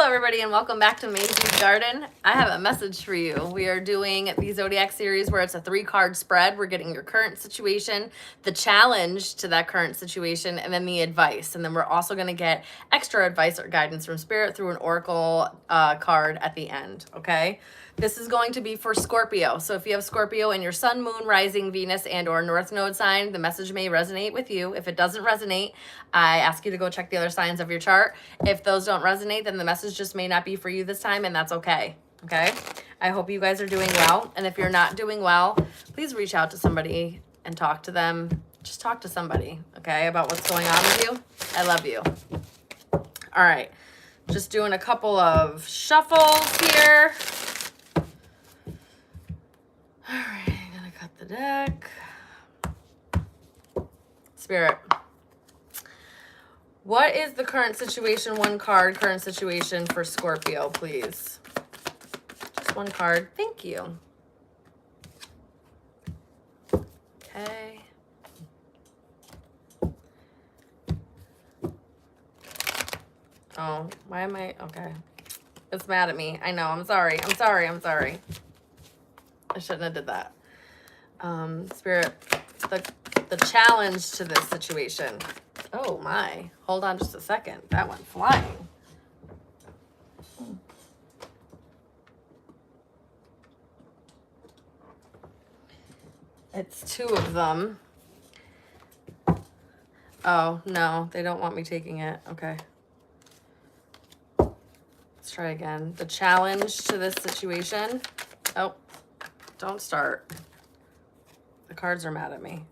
everybody, and welcome back to Maisy's Garden. I have a message for you. We are doing the Zodiac series where it's a 3-card spread. We're getting your current situation, the challenge to that current situation, and then the advice. And then we're also going to get extra advice or guidance from Spirit through an Oracle card at the end, okay? This is going to be for Scorpio. So if you have Scorpio in your Sun, Moon, Rising, Venus, and or North Node sign, the message may resonate with you. If it doesn't resonate, I ask you to go check the other signs of your chart. If those don't resonate, then the message just may not be for you this time, and that's okay. Okay? I hope you guys are doing well. And if you're not doing well, please reach out to somebody and talk to them. Just talk to somebody, okay, about what's going on with you. I love you. All right. Just doing a couple of shuffles here. All right, I'm gonna cut the deck. Spirit, what is the current situation? One card, current situation for Scorpio, please. Just one card. Thank you. Okay. Oh, why am I? Okay. It's mad at me. I know. I'm sorry. I'm sorry. I'm sorry. I shouldn't have did that. Spirit, the challenge to this situation. Oh my, hold on just a second. That went flying. It's 2 of them. Oh, no, they don't want me taking it. Okay. Let's try again. The challenge to this situation. Oh. Don't start. The cards are mad at me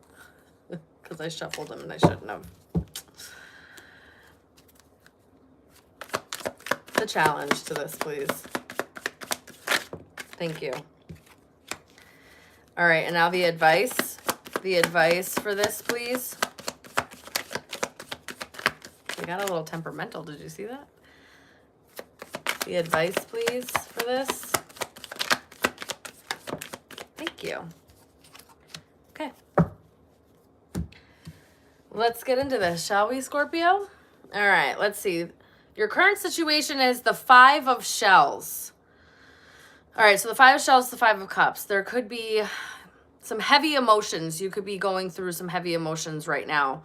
because I shuffled them and I shouldn't have. The challenge to this, please. Thank you. All right, and now the advice. The advice for this, please. We got a little temperamental. Did you see that? The advice, please, for this. Thank you. Okay. Let's get into this, shall we, Scorpio? All right, let's see. Your current situation is the 5 of Shells. All right, so the 5 of Shells, the 5 of Cups. There could be some heavy emotions. You could be going through some heavy emotions right now.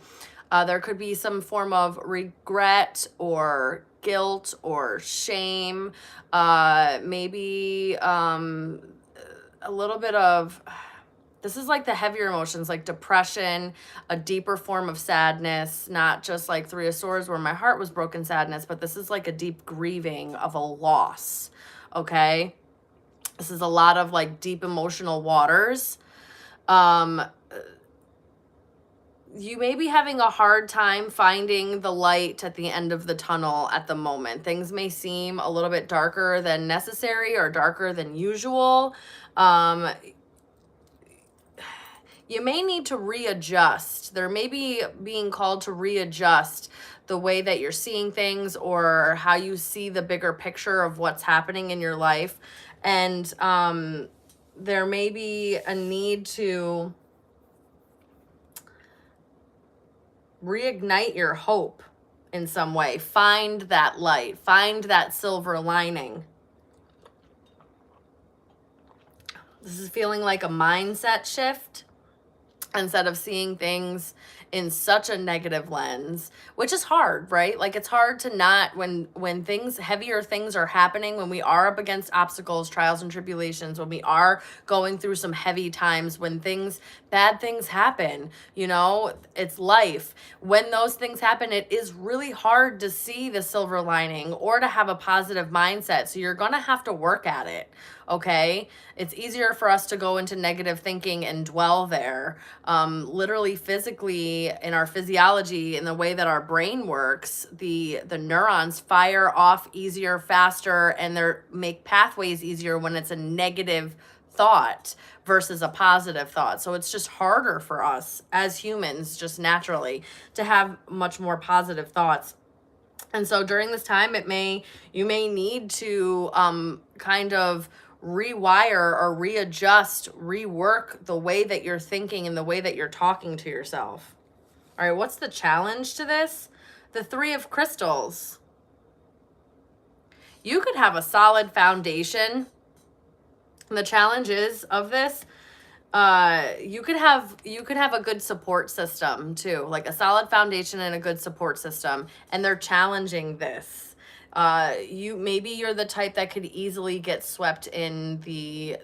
There could be some form of regret or guilt or shame. Maybe a little bit of, this is like the heavier emotions, like depression, a deeper form of sadness, not just like 3 of Swords where my heart was broken sadness, but this is like a deep grieving of a loss, okay? This is a lot of like deep emotional waters. You may be having a hard time finding the light at the end of the tunnel at the moment. Things may seem a little bit darker than necessary or darker than usual. You may need to readjust. There may be being called to readjust the way that you're seeing things or how you see the bigger picture of what's happening in your life. And there may be a need to reignite your hope in some way. Find that light. Find that silver lining. This is feeling like a mindset shift. Instead of seeing things in such a negative lens, which is hard, right? Like it's hard to not, when things, heavier things are happening, when we are up against obstacles, trials and tribulations, when we are going through some heavy times, when bad things happen, you know, it's life. When those things happen, it is really hard to see the silver lining or to have a positive mindset. So you're going to have to work at it. Okay. It's easier for us to go into negative thinking and dwell there. Literally, physically, in our physiology, in the way that our brain works, the neurons fire off easier, faster, and they make pathways easier when it's a negative thought versus a positive thought. So it's just harder for us as humans, just naturally, to have much more positive thoughts. And so during this time, you may need to kind of rewire or readjust, rework the way that you're thinking and the way that you're talking to yourself. All right, what's the challenge to this? The 3 of Crystals. you could have a solid foundation. The challenge is of this, you could have a good support system too, like a solid foundation and a good support system, and they're challenging this. You're the type that could easily get swept in the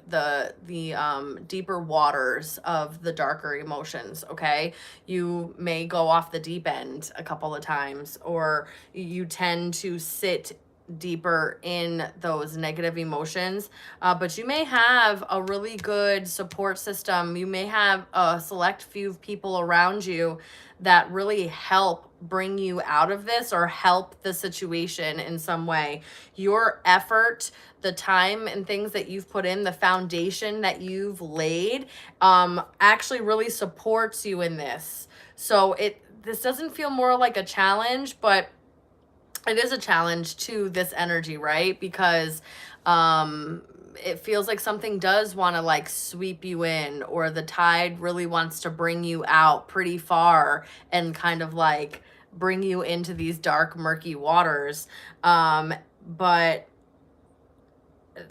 deeper waters of the darker emotions. Okay, you may go off the deep end a couple of times, or you tend to sit deeper in those negative emotions, but you may have a really good support system. You may have a select few people around you that really help bring you out of this or help the situation in some way. Your effort, the time and things that you've put in, the foundation that you've laid, actually really supports you in this. So this doesn't feel more like a challenge, but it is a challenge to this energy, right? Because it feels like something does want to like sweep you in, or the tide really wants to bring you out pretty far and kind of like bring you into these dark, murky waters. But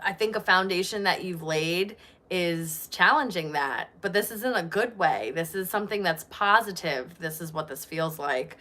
I think a foundation that you've laid is challenging that, but this is in a good way. This is something that's positive. This is what this feels like.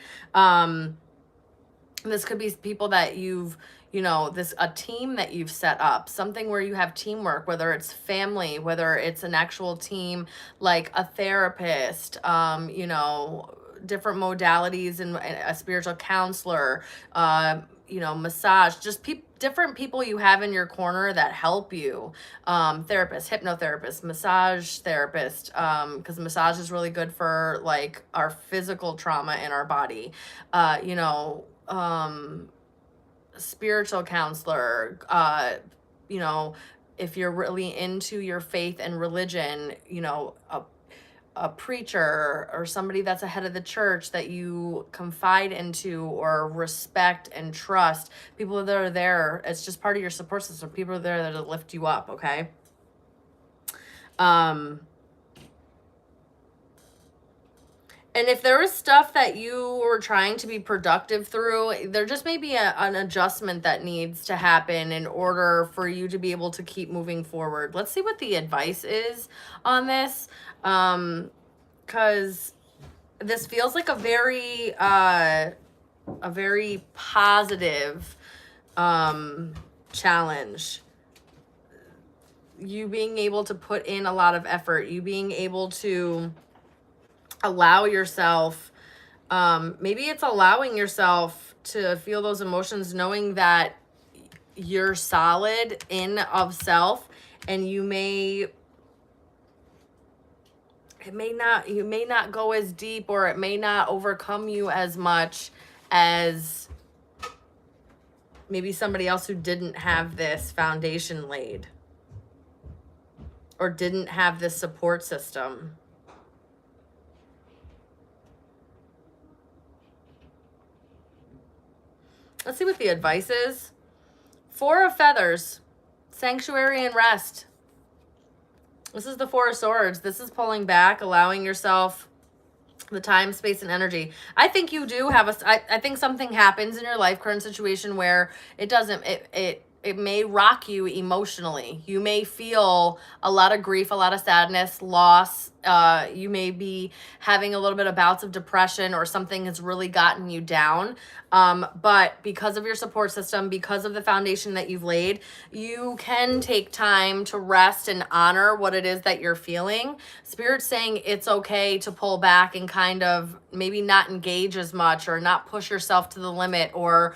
This could be people that a team that you've set up, something where you have teamwork, whether it's family, whether it's an actual team, like a therapist, different modalities, and a spiritual counselor, massage, just different people you have in your corner that help you, therapist, hypnotherapist, massage therapist, because massage is really good for like our physical trauma in our body, spiritual counselor, if you're really into your faith and religion, a preacher or somebody that's ahead of the church that you confide into or respect and trust, people that are there. It's just part of your support system. People are there to lift you up. Okay. And if there was stuff that you were trying to be productive through, there just may be an adjustment that needs to happen in order for you to be able to keep moving forward. Let's see what the advice is on this. Because this feels like a very positive challenge. You being able to put in a lot of effort, you being able to allow yourself, maybe it's allowing yourself to feel those emotions, knowing that you're solid in of self, and you may not go as deep, or it may not overcome you as much as maybe somebody else who didn't have this foundation laid or didn't have this support system. Let's see what the advice is. Four of Feathers, Sanctuary and Rest. This is the Four of Swords. This is pulling back, allowing yourself the time, space, and energy. I think you do have I think something happens in your life, current situation, where it may rock you emotionally. You may feel a lot of grief, a lot of sadness, loss. You may be having a little bit of bouts of depression, or something has really gotten you down. But because of your support system, because of the foundation that you've laid, you can take time to rest and honor what it is that you're feeling. Spirit's saying it's okay to pull back and kind of maybe not engage as much, or not push yourself to the limit, or,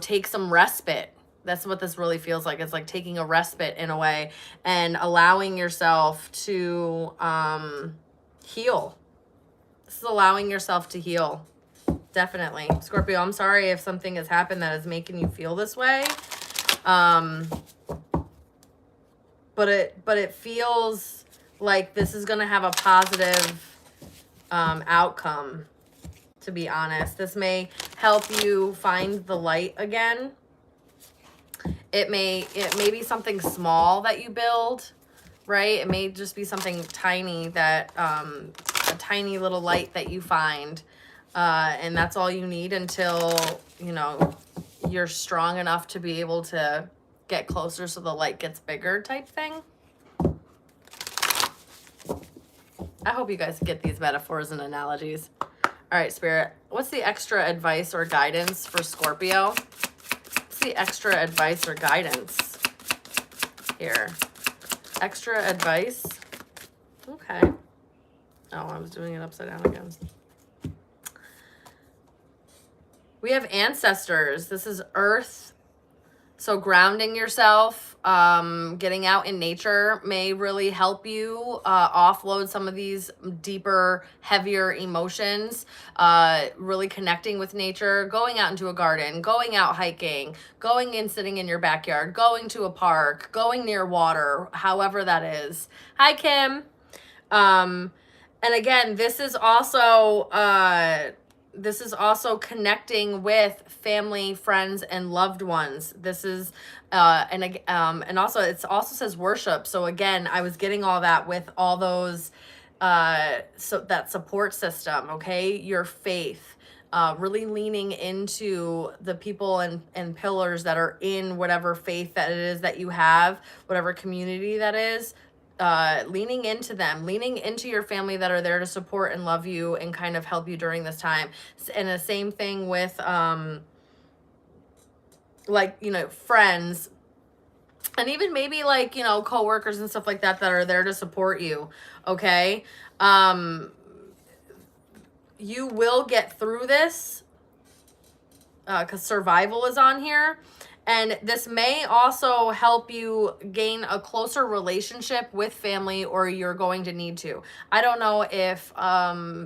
take some respite. That's what this really feels like. It's like taking a respite in a way, and allowing yourself to heal. This is allowing yourself to heal. Definitely. Scorpio, I'm sorry if something has happened that is making you feel this way. But it feels like this is going to have a positive outcome, to be honest. This may help you find the light again. It may be something small that you build, right? It may just be something tiny that, a tiny little light that you find. And that's all you need until, you're strong enough to be able to get closer so the light gets bigger type thing. I hope you guys get these metaphors and analogies. All right, Spirit, what's the extra advice or guidance for Scorpio? What's the extra advice or guidance here? Extra advice. Okay. Oh, I was doing it upside down again. We have ancestors. This is Earth. So grounding yourself, getting out in nature may really help you offload some of these deeper, heavier emotions. Really connecting with nature, going out into a garden, going out hiking, going and sitting in your backyard, going to a park, going near water, however that is. Hi, Kim. And again, this is also connecting with family, friends, and loved ones. This is and also it also says worship. So again, I was getting all that with all those so that support system, okay? Your faith. Really leaning into the people and pillars that are in whatever faith that it is that you have, whatever community that is. Leaning into them, leaning into your family that are there to support and love you and kind of help you during this time. And the same thing with, like, you know, friends and even maybe like, you know, coworkers and stuff like that that are there to support you. Okay. You will get through this, because survival is on here. And this may also help you gain a closer relationship with family, or you're going to need to. I don't know if,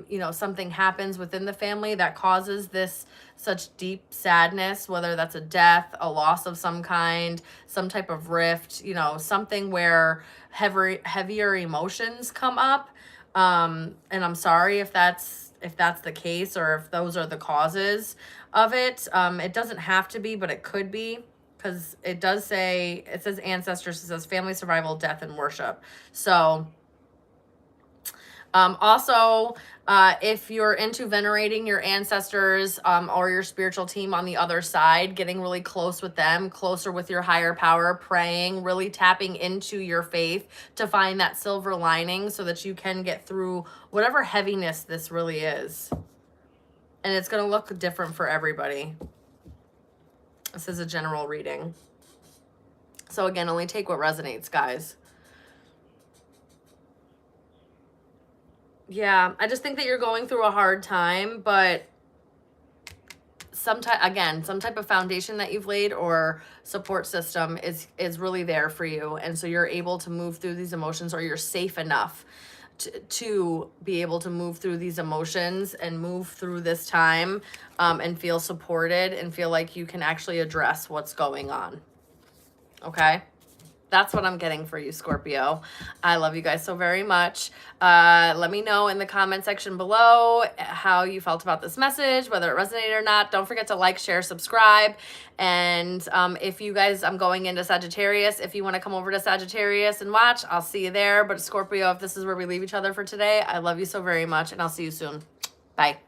you know, something happens within the family that causes this such deep sadness, whether that's a death, a loss of some kind, some type of rift, you know, something where heavier emotions come up. And I'm sorry if that's the case, or if those are the causes of it. It doesn't have to be, but it could be, because it does say, it says ancestors, it says family, survival, death, and worship. So also, if you're into venerating your ancestors, or your spiritual team on the other side, getting really close with them, closer with your higher power, praying, really tapping into your faith to find that silver lining so that you can get through whatever heaviness this really is. And it's going to look different for everybody. This is a general reading. So again, only take what resonates, guys. Yeah, I just think that you're going through a hard time, but some type of foundation that you've laid or support system is really there for you. And so you're able to move through these emotions, or you're safe enough to be able to move through these emotions and move through this time, and feel supported and feel like you can actually address what's going on. Okay? That's what I'm getting for you, Scorpio. I love you guys so very much. Let me know in the comment section below how you felt about this message, whether it resonated or not. Don't forget to like, share, subscribe. And if you guys, I'm going into Sagittarius. If you want to come over to Sagittarius and watch, I'll see you there. But Scorpio, if this is where we leave each other for today, I love you so very much, and I'll see you soon. Bye.